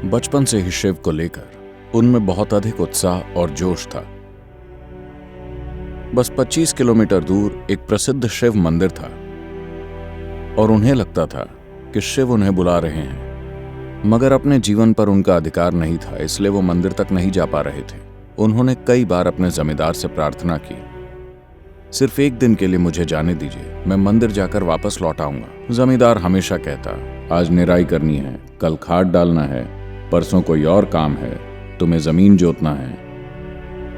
बचपन से ही शिव को लेकर उनमें बहुत अधिक उत्साह और जोश था। बस 25 किलोमीटर दूर एक प्रसिद्ध शिव मंदिर था और उन्हें लगता था कि शिव उन्हें बुला रहे हैं, मगर अपने जीवन पर उनका अधिकार नहीं था, इसलिए वो मंदिर तक नहीं जा पा रहे थे। उन्होंने कई बार अपने जमींदार से प्रार्थना की, सिर्फ एक दिन के लिए मुझे जाने दीजिए, मैं मंदिर जाकर वापस लौट आऊंगा। जमींदार हमेशा कहता, आज निराई करनी है, कल खाद डालना है, परसों कोई और काम है, तुम्हें जमीन जोतना है।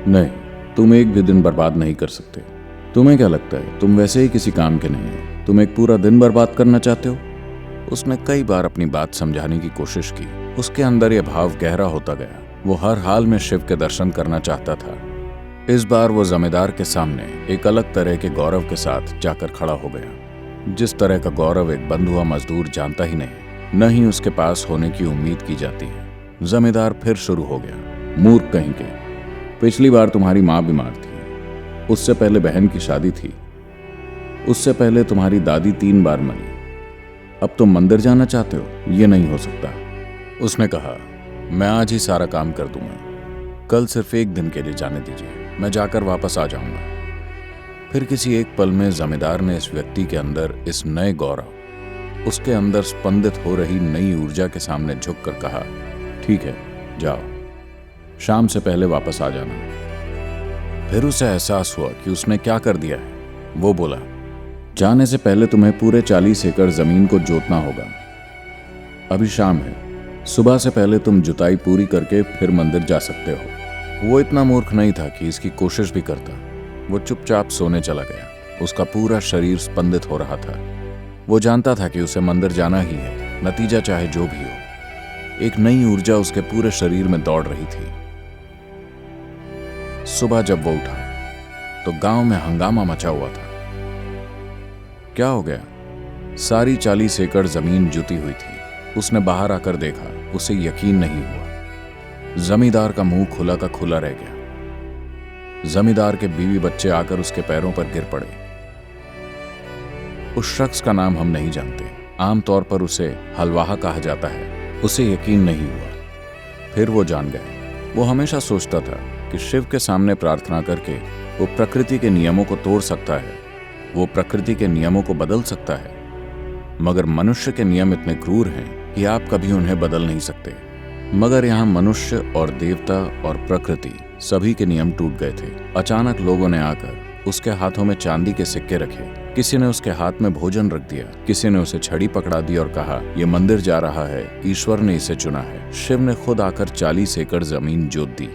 नहीं, तुम एक भी दिन बर्बाद नहीं कर सकते। तुम्हें क्या लगता है, तुम वैसे ही किसी काम के नहीं हो, तुम एक पूरा दिन बर्बाद करना चाहते हो? उसने कई बार अपनी बात समझाने की कोशिश की। उसके अंदर यह भाव गहरा होता गया। वो हर हाल में शिव के दर्शन करना चाहता था। इस बार वो जमींदार के सामने एक अलग तरह के गौरव के साथ जाकर खड़ा हो गया, जिस तरह का गौरव एक बंधुआ मजदूर जानता ही नहीं, न ही उसके पास होने की उम्मीद की जाती है। जमींदार फिर शुरू हो गया, मूर्ख कहीं के, पिछली बार तुम्हारी माँ बीमार थी, उससे पहले बहन की शादी थी, उससे पहले तुम्हारी दादी 3 बार मरी, अब तुम मंदिर जाना चाहते हो? ये नहीं हो सकता। उसने कहा, मैं आज ही सारा काम कर दूंगा, कल सिर्फ एक दिन के लिए जाने दीजिए, मैं जाकर वापस आ जाऊंगा। फिर किसी एक पल में जमींदार ने इस व्यक्ति के अंदर इस नए गौरव, उसके अंदर स्पंदित हो रही नई ऊर्जा के सामने झुककर कहा, ठीक है, जाओ, शाम से पहले वापस आ जाना। फिर उसे एहसास हुआ कि उसने क्या कर दिया है। वो बोला, जाने से पहले तुम्हें पूरे 40 एकड़ जमीन को जोतना होगा। अभी शाम है, सुबह से पहले तुम जुताई पूरी करके फिर मंदिर जा सकते हो। वो इतना मूर्ख नहीं था कि इसकी कोशिश भी करता। वो चुपचाप सोने चला गया। उसका पूरा शरीर स्पंदित हो रहा था। वो जानता था कि उसे मंदिर जाना ही है, नतीजा चाहे जो भी हो। एक नई ऊर्जा उसके पूरे शरीर में दौड़ रही थी। सुबह जब वो उठा तो गांव में हंगामा मचा हुआ था। क्या हो गया? सारी 40 एकड़ जमीन जुती हुई थी। उसने बाहर आकर देखा, उसे यकीन नहीं हुआ। जमींदार का मुंह खुला का खुला रह गया। जमींदार के बीवी बच्चे आकर उसके पैरों पर गिर पड़े। उस शख्स का नाम हम नहीं जानते, आमतौर पर उसे हलवाहा कहा जाता है। उसे यकीन नहीं हुआ। फिर वो जान गए। वो हमेशा सोचता था कि शिव के सामने प्रार्थना करके वो प्रकृति के नियमों को तोड़ सकता है, वो प्रकृति के नियमों को बदल सकता है, मगर मनुष्य के नियम इतने क्रूर हैं कि आप कभी उन्हें बदल नहीं सकते। मगर यहाँ मनुष्य और देवता और प्रकृति सभी के नियम टूट गए थे। अचानक लोगों ने आकर उसके हाथों में चांदी के सिक्के रखे, किसी ने उसके हाथ में भोजन रख दिया, किसी ने उसे छड़ी पकड़ा दी और कहा, ये मंदिर जा रहा है, ईश्वर ने इसे चुना है। शिव ने खुद आकर 40 एकड़ जमीन जोत दी।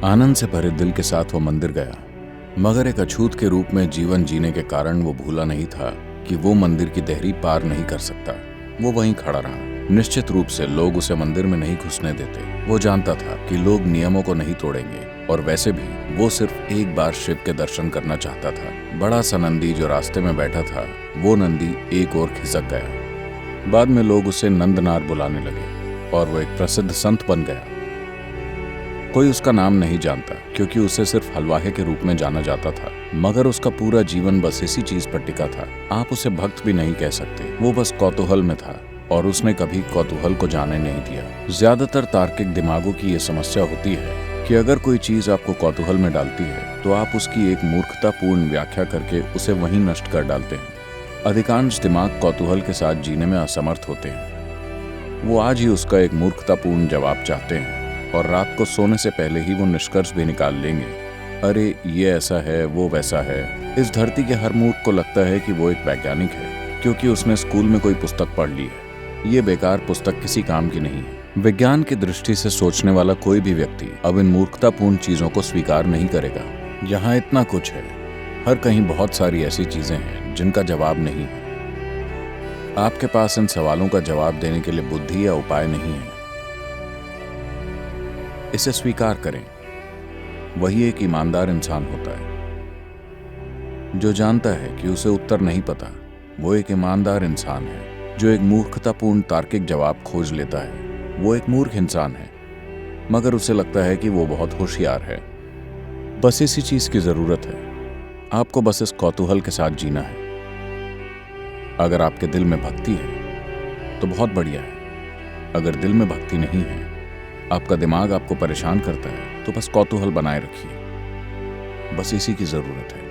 आनंद से भरे दिल के साथ वो मंदिर गया, मगर एक अछूत के रूप में जीवन जीने के कारण वो भूला नहीं था कि वो मंदिर की देहरी पार नहीं कर सकता। वो वहीं खड़ा रहा। निश्चित रूप से लोग उसे मंदिर में नहीं घुसने देते। वो जानता था कि लोग नियमों को नहीं तोड़ेंगे, और वैसे भी वो सिर्फ एक बार शिव के दर्शन करना चाहता था। बड़ा सा नंदी जो रास्ते में बैठा था, वो नंदी एक ओर खिसक गया। बाद में लोग उसे नंदनार बुलाने लगे और वो एक प्रसिद्ध संत बन गया। कोई उसका नाम नहीं जानता क्योंकि उसे सिर्फ हलवाहे के रूप में जाना जाता था, मगर उसका पूरा जीवन बस इसी चीज पर टिका था। आप उसे भक्त भी नहीं कह सकते, वो बस कौतूहल में था और उसने कभी कौतूहल को जाने नहीं दिया। ज्यादातर तार्किक दिमागों की ये समस्या होती है कि अगर कोई चीज आपको कौतूहल में डालती है तो आप उसकी एक मूर्खतापूर्ण व्याख्या करके उसे वहीं नष्ट कर डालते हैं। अधिकांश दिमाग कौतूहल के साथ जीने में असमर्थ होते हैं। वो आज ही उसका एक मूर्खतापूर्ण जवाब चाहते हैं और रात को सोने से पहले ही वो निष्कर्ष भी निकाल लेंगे, अरे ये ऐसा है, वो वैसा है। इस धरती के हर मूर्ख को लगता है कि वो एक वैज्ञानिक है क्योंकि उसने स्कूल में कोई पुस्तक पढ़ ली है। ये बेकार पुस्तक किसी काम की नहीं है। विज्ञान की दृष्टि से सोचने वाला कोई भी व्यक्ति अब इन मूर्खतापूर्ण चीजों को स्वीकार नहीं करेगा। यहाँ इतना कुछ है, हर कहीं बहुत सारी ऐसी चीजें हैं जिनका जवाब नहीं है। आपके पास इन सवालों का जवाब देने के लिए बुद्धि या उपाय नहीं है। इसे स्वीकार करें। वही एक ईमानदार इंसान होता है जो जानता है कि उसे उत्तर नहीं पता। वो एक ईमानदार इंसान है जो एक मूर्खतापूर्ण तार्किक जवाब खोज लेता है। वो एक मूर्ख इंसान है, मगर उसे लगता है कि वो बहुत होशियार है। बस इसी चीज की जरूरत है। आपको बस इस कौतूहल के साथ जीना है। अगर आपके दिल में भक्ति है तो बहुत बढ़िया है, अगर दिल में भक्ति नहीं है आपका दिमाग आपको परेशान करता है तो बस कौतूहल बनाए रखिए, बस इसी की जरूरत है।